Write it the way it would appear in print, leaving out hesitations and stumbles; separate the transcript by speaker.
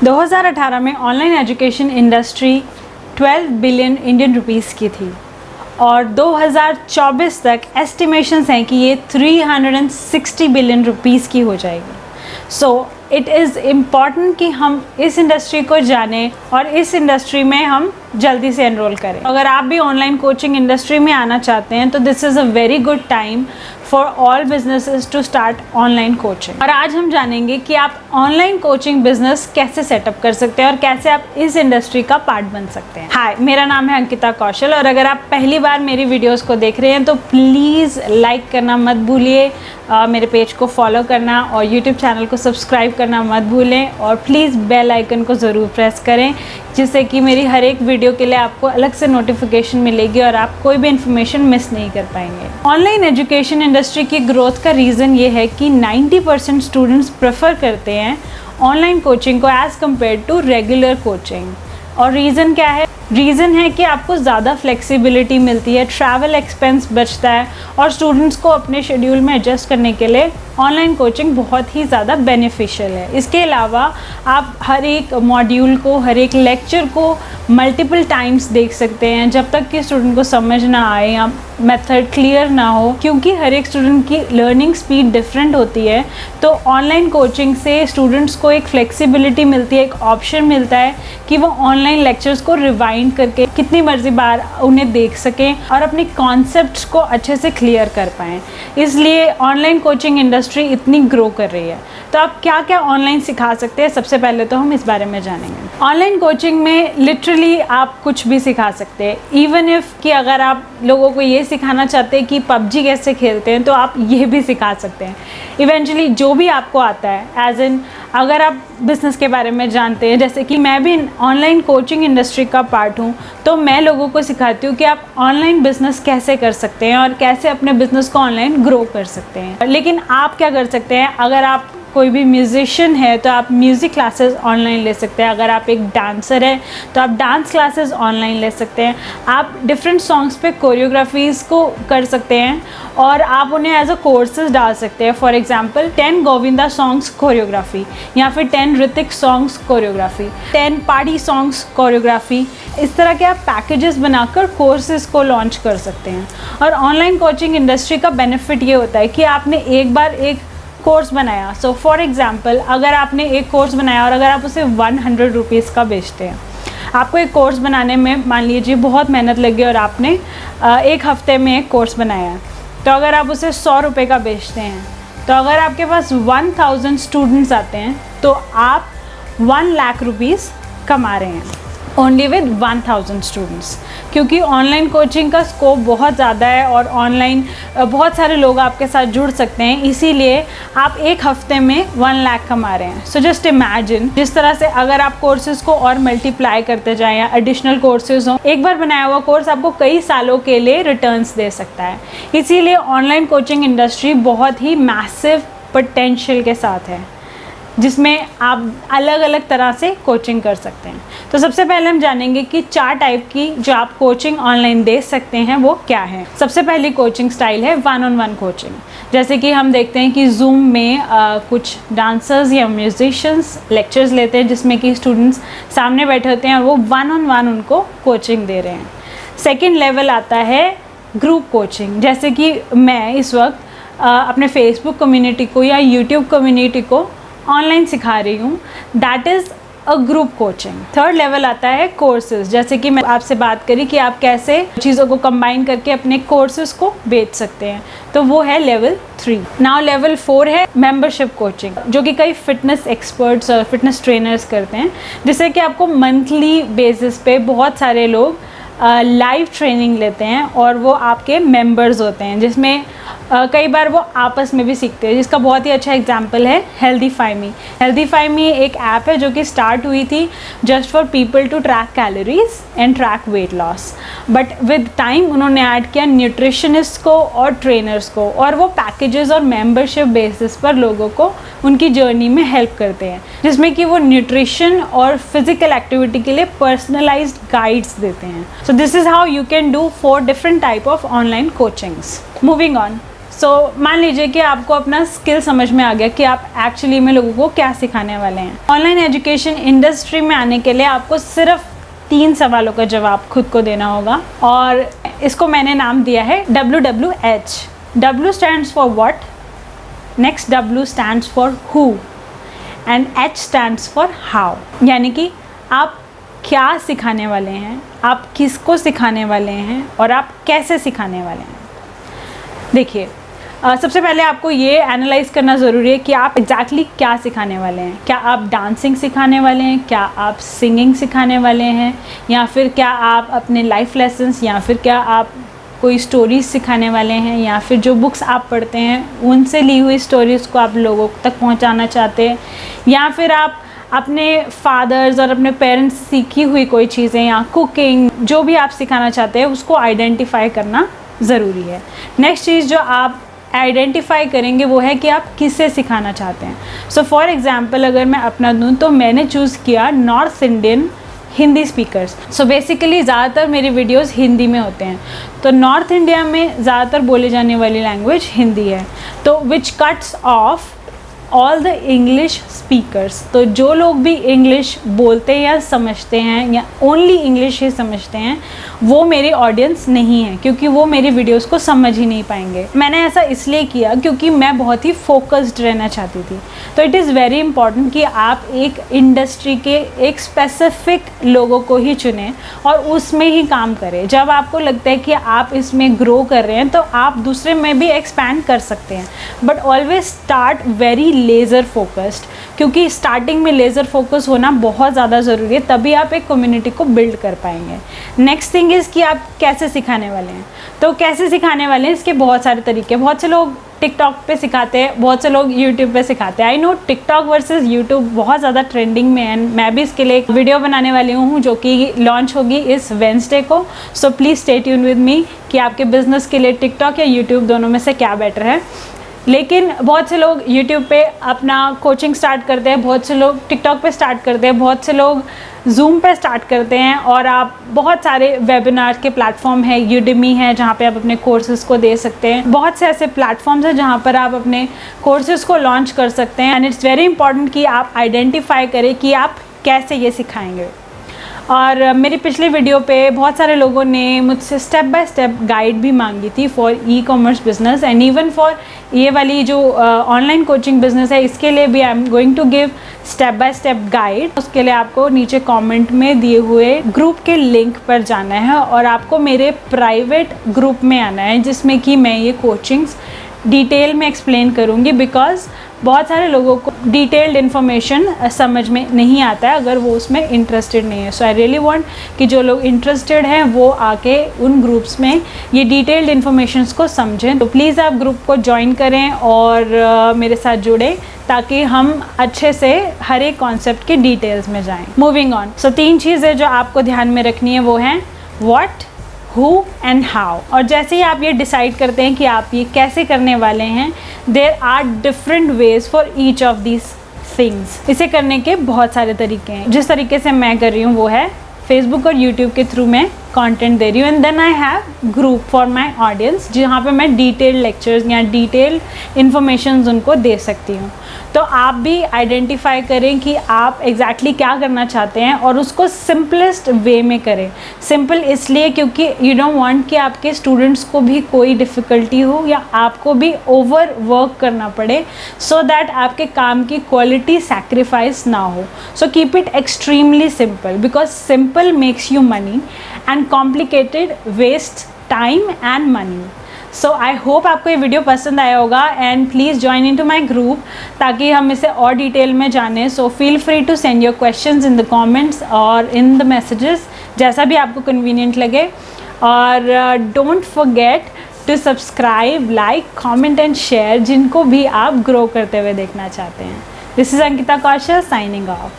Speaker 1: 2018 में online education industry 12 billion Indian rupees की थी और 2024 तक एस्टिमेशंस हैं कि ये 360 बिलियन रुपीस की हो जाएगी। सो इट इज़ इम्पॉर्टेंट कि हम इस इंडस्ट्री को जानें और इस इंडस्ट्री में हम जल्दी से एनरोल करें। अगर आप भी ऑनलाइन कोचिंग इंडस्ट्री में आना चाहते हैं तो this is a very good time for all businesses to start online coaching. और आज हम जानेंगे कि आप ऑनलाइन कोचिंग बिजनेस कैसे सेटअप कर सकते हैं और कैसे आप इस इंडस्ट्री का पार्ट बन सकते हैं। हाय, मेरा नाम है अंकिता कौशल और अगर आप पहली बार मेरी वीडियोस को देख रहे हैं तो प्लीज़ लाइक करना मत भूलिए, मेरे पेज को फॉलो करना और यूट्यूब चैनल को सब्सक्राइब करना मत भूलें और प्लीज़ बेल आइकन को ज़रूर प्रेस करें जिससे कि मेरी हर एक वीडियो के लिए आपको अलग से नोटिफिकेशन मिलेगी और आप कोई भी इन्फॉर्मेशन मिस नहीं कर पाएंगे। ऑनलाइन एजुकेशन इंडस्ट्री की ग्रोथ का रीज़न ये है कि 90% स्टूडेंट्स प्रेफर करते हैं ऑनलाइन कोचिंग को as compare to regular coaching. और रीज़न क्या है? रीज़न है कि आपको ज़्यादा फ्लेक्सिबिलिटी मिलती है, ट्रैवल एक्सपेंस बचता है और स्टूडेंट्स को अपने शेड्यूल में एडजस्ट करने के लिए ऑनलाइन कोचिंग बहुत ही ज़्यादा बेनिफिशियल है। इसके अलावा आप हर एक मॉड्यूल को, हर एक लेक्चर को मल्टीपल टाइम्स देख सकते हैं जब तक कि स्टूडेंट को समझ ना आए या मेथड क्लियर ना हो, क्योंकि हर एक स्टूडेंट की लर्निंग स्पीड डिफरेंट होती है। तो ऑनलाइन कोचिंग से स्टूडेंट्स को एक फ्लेक्सिबिलिटी मिलती है, एक ऑप्शन मिलता है कि वो ऑनलाइन लेक्चर्स को रिवाइंड करके कितनी मर्जी बार उन्हें देख सकें और अपने कॉन्सेप्ट्स को अच्छे से क्लियर कर पाएँ। इसलिए ऑनलाइन कोचिंग इंडस्ट्री इतनी ग्रो कर रही है। तो आप क्या क्या ऑनलाइन सिखा सकते हैं, सबसे पहले तो हम इस बारे में जानेंगे। ऑनलाइन कोचिंग में लिटरली आप कुछ भी सिखा सकते हैं। इवन इफ़ कि अगर आप लोगों को ये सिखाना चाहते हैं कि पबजी कैसे खेलते हैं तो आप ये भी सिखा सकते हैं। इवेंचुअली जो भी आपको आता है, एज इन अगर आप बिज़नेस के बारे में जानते हैं, जैसे कि मैं भी ऑनलाइन कोचिंग इंडस्ट्री का पार्ट हूँ, तो मैं लोगों को सिखाती हूँ कि आप ऑनलाइन बिज़नेस कैसे कर सकते हैं और कैसे अपने बिज़नेस को ऑनलाइन ग्रो कर सकते हैं। लेकिन आप क्या कर सकते हैं, अगर आप कोई भी म्यूज़िशियन है तो आप म्यूज़िक क्लासेस ऑनलाइन ले सकते हैं। अगर आप एक डांसर है तो आप डांस क्लासेस ऑनलाइन ले सकते हैं। आप डिफरेंट सॉन्ग्स पे कोरियोग्राफीज़ को कर सकते हैं और आप उन्हें एज अ कोर्सेज डाल सकते हैं। For example 10 Govinda songs choreography या फिर 10 Hrithik songs choreography, 10 party songs choreography. इस तरह के आप पैकेजेस बनाकर कोर्सेज को लॉन्च कर सकते हैं। और ऑनलाइन कोचिंग इंडस्ट्री का बेनिफिट ये होता है कि आपने एक बार एक कोर्स बनाया, सो फॉर एग्जांपल अगर आपने एक कोर्स बनाया और अगर आप उसे 100 रुपीज़ का बेचते हैं, आपको एक कोर्स बनाने में मान लीजिए बहुत मेहनत लगी और आपने एक हफ्ते में एक कोर्स बनाया, तो अगर आप उसे 100 रुपये का बेचते हैं तो अगर आपके पास 1000 स्टूडेंट्स आते हैं तो आप 1 लाख रुपीज़ कमा रहे हैं ओनली विद 1000 स्टूडेंट्स। क्योंकि ऑनलाइन कोचिंग का स्कोप बहुत ज़्यादा है और ऑनलाइन बहुत सारे लोग आपके साथ जुड़ सकते हैं, इसीलिए आप एक हफ्ते में 1 लाख कमा रहे हैं। सो जस्ट इमेजिन, जिस तरह से अगर आप कोर्सेज को और मल्टीप्लाई करते जाएं या एडिशनल कोर्सेज हों, एक बार बनाया हुआ कोर्स आपको कई सालों के लिए रिटर्न्स दे सकता है। इसीलिए ऑनलाइन कोचिंग इंडस्ट्री बहुत ही मैसिव पोटेंशियल के साथ है जिसमें आप अलग अलग तरह से कोचिंग कर सकते हैं। तो सबसे पहले हम जानेंगे कि 4 टाइप की जो आप कोचिंग ऑनलाइन दे सकते हैं वो क्या है। सबसे पहली कोचिंग स्टाइल है 1-on-1 कोचिंग। जैसे कि हम देखते हैं कि जूम में कुछ डांसर्स या म्यूजिशियंस लेक्चर्स लेते हैं जिसमें कि स्टूडेंट्स सामने बैठे होते हैं और वो 1-on-1 उनको कोचिंग दे रहे हैं। सेकेंड लेवल आता है ग्रुप कोचिंग, जैसे कि मैं इस वक्त अपने फेसबुक कम्युनिटी को या यूट्यूब कम्युनिटी को ऑनलाइन सिखा रही हूँ, that is a group coaching. Third level आता है कोर्सेज, जैसे कि मैं आपसे बात करी कि आप कैसे चीज़ों को कंबाइन करके अपने कोर्सेज को बेच सकते हैं, तो वो है लेवल 3। नाउ लेवल 4 है मेंबरशिप कोचिंग, जो कि कई फिटनेस एक्सपर्ट्स और फिटनेस ट्रेनर्स करते हैं, जिससे कि आपको मंथली बेसिस पे बहुत सारे लोग लाइव ट्रेनिंग लेते हैं और वो आपके मेंबर्स होते हैं, जिसमें कई बार वो आपस में भी सीखते हैं, जिसका बहुत ही अच्छा एग्जांपल है हेल्दीफाई मी। हेल्दीफाई मी एक ऐप है जो कि स्टार्ट हुई थी just for people to track calories and track weight loss, but with time उन्होंने ऐड किया न्यूट्रिशनिस्ट को और ट्रेनर्स को, और वो पैकेजेस और मेंबरशिप बेसिस पर लोगों को उनकी जर्नी में हेल्प करते हैं, जिसमें कि वो न्यूट्रिशन और फिजिकल एक्टिविटी के लिए पर्सनलाइज्ड गाइड्स देते हैं। So this is how you can do 4 different type of online coachings. Moving on, सो मान लीजिए कि आपको अपना स्किल समझ में आ गया कि आप एक्चुअली में लोगों को क्या सिखाने वाले हैं। ऑनलाइन एजुकेशन इंडस्ट्री में आने के लिए आपको सिर्फ 3 सवालों का जवाब खुद को देना होगा, और इसको मैंने नाम दिया है WWH। W stands for what, next W stands for who and H stands for how। यानी कि आप क्या सिखाने वाले हैं, आप किसको सिखाने वाले हैं, और आप कैसे सिखाने वाले हैं। देखिए, सबसे पहले आपको ये एनालाइज करना ज़रूरी है कि आप एग्जैक्टली क्या सिखाने वाले हैं। क्या आप डांसिंग सिखाने वाले हैं, क्या आप सिंगिंग सिखाने वाले हैं, या फिर क्या आप अपने लाइफ लेसन्स, या फिर क्या आप कोई स्टोरीज़ सिखाने वाले हैं, या फिर जो बुक्स आप पढ़ते हैं उनसे ली हुई स्टोरीज़ को आप लोगों तक पहुंचाना चाहते हैं, या फिर आप अपने फादर्स और अपने पेरेंट्स से सीखी हुई कोई चीज़ें या कुकिंग, जो भी आप सिखाना चाहते हैं उसको आइडेंटिफाई करना ज़रूरी है। नेक्स्ट चीज़ जो आप आइडेंटिफाई करेंगे वो है कि आप किसे सिखाना चाहते हैं। सो फॉर एग्ज़ाम्पल अगर मैं अपना दूँ तो मैंने चूज़ किया north Indian Hindi speakers. So basically ज़्यादातर मेरी वीडियोस हिंदी में होते हैं, तो नॉर्थ इंडिया में ज़्यादातर बोली जाने वाली लैंग्वेज हिंदी है, तो विच cuts of all the English speakers. तो जो लोग भी इंग्लिश बोलते या समझते हैं या ओनली इंग्लिश ही समझते हैं वो मेरी ऑडियंस नहीं है, क्योंकि वो मेरी वीडियोस को समझ ही नहीं पाएंगे। मैंने ऐसा इसलिए किया क्योंकि मैं बहुत ही फोकस्ड रहना चाहती थी। तो इट इज़ वेरी इंपॉर्टेंट कि आप एक इंडस्ट्री के एक स्पेसिफिक लोगों को ही चुनें और उसमें ही काम करें। जब आपको लगता है कि आप इसमें ग्रो कर रहे हैं तो आप दूसरे में भी एक्सपैंड कर सकते हैं, but always start very laser focused, क्योंकि स्टार्टिंग में लेज़र फोकस होना बहुत ज़्यादा ज़रूरी है, तभी आप एक कम्युनिटी को बिल्ड कर पाएंगे। नेक्स्ट थिंग इज़ कि आप कैसे सिखाने वाले हैं। तो कैसे सिखाने वाले हैं इसके बहुत सारे तरीके। बहुत से लोग टिकटॉक पे सिखाते हैं, बहुत से लोग यूट्यूब पे सिखाते हैं। I know TikTok versus YouTube बहुत ज़्यादा ट्रेंडिंग में है। मैं भी इसके लिए एक वीडियो बनाने वाली हूँ जो कि लॉन्च होगी इस वेडनेसडे को। So please stay tune with me कि आपके बिजनेस के लिए टिकटॉक या यूट्यूब दोनों में से क्या बेटर है। लेकिन बहुत से लोग यूट्यूब पे अपना कोचिंग स्टार्ट करते हैं, बहुत से लोग टिकटॉक पे स्टार्ट करते हैं, बहुत से लोग जूम पे स्टार्ट करते हैं, और आप बहुत सारे वेबिनार के प्लेटफॉर्म है, यूडेमी है जहाँ पे आप अपने कोर्सेज़ को दे सकते हैं। बहुत से ऐसे प्लेटफॉर्म्स हैं जहाँ पर आप अपने कोर्सेज़ को लॉन्च कर सकते हैं। एंड इट्स वेरी इंपॉर्टेंट कि आप आइडेंटिफाई करें कि आप कैसे ये सिखाएंगे। और मेरी पिछली वीडियो पे बहुत सारे लोगों ने मुझसे स्टेप बाय स्टेप गाइड भी मांगी थी for ecommerce business and even for ये वाली जो ऑनलाइन कोचिंग बिजनेस है, इसके लिए भी I am going to give step by step guide. उसके लिए आपको नीचे कमेंट में दिए हुए ग्रुप के लिंक पर जाना है और आपको मेरे प्राइवेट ग्रुप में आना है, जिसमें कि मैं ये कोचिंग्स डिटेल में एक्सप्लेन करूँगी, बिकॉज बहुत सारे लोगों को डिटेल्ड इन्फॉर्मेशन समझ में नहीं आता है अगर वो उसमें इंटरेस्टेड नहीं है। सो आई रियली वांट कि जो लोग इंटरेस्टेड हैं वो आके उन ग्रुप्स में ये डिटेल्ड इन्फॉर्मेशंस को समझें। तो प्लीज़ आप ग्रुप को ज्वाइन करें और मेरे साथ जुड़ें ताकि हम अच्छे से हर एक कॉन्सेप्ट के डिटेल्स में जाएं। Moving on. सो 3 चीज़ें जो आपको ध्यान में रखनी है वो हैं व्हाट, हु एंड हाउ। और जैसे ही आप ये डिसाइड करते हैं कि आप ये कैसे करने वाले हैं, there are different ways for each of these things. इसे करने के बहुत सारे तरीके हैं। जिस तरीके से मैं कर रही हूँ वो है फेसबुक और यूट्यूब के थ्रू मैं कंटेंट दे रही हूँ, and then I have group for my audience जहाँ पे मैं डिटेल्ड लेक्चर्स या डिटेल्ड इन्फॉर्मेशन उनको दे सकती हूँ। तो आप भी आइडेंटिफाई करें कि आप एग्जैक्टली क्या करना चाहते हैं और उसको सिंपलेस्ट वे में करें। सिंपल इसलिए क्योंकि यू डोंट वांट कि आपके स्टूडेंट्स को भी कोई डिफ़िकल्टी हो या आपको भी ओवर वर्क करना पड़े, सो दैट आपके काम की क्वालिटी सैक्रिफाइस ना हो। So keep it extremely simple, because simple makes you money and complicated waste time and money. So I hope आपको ये वीडियो पसंद आया होगा and please join in to my group ताकि हम इसे और डिटेल में जानें। So feel free to send your questions in the comments और इन द मैसेजेस, जैसा भी आपको कन्वीनियंट लगे। और don't forget to subscribe, like, comment and share जिनको भी आप ग्रो करते हुए देखना चाहते हैं। This is Ankita Kaushal signing of.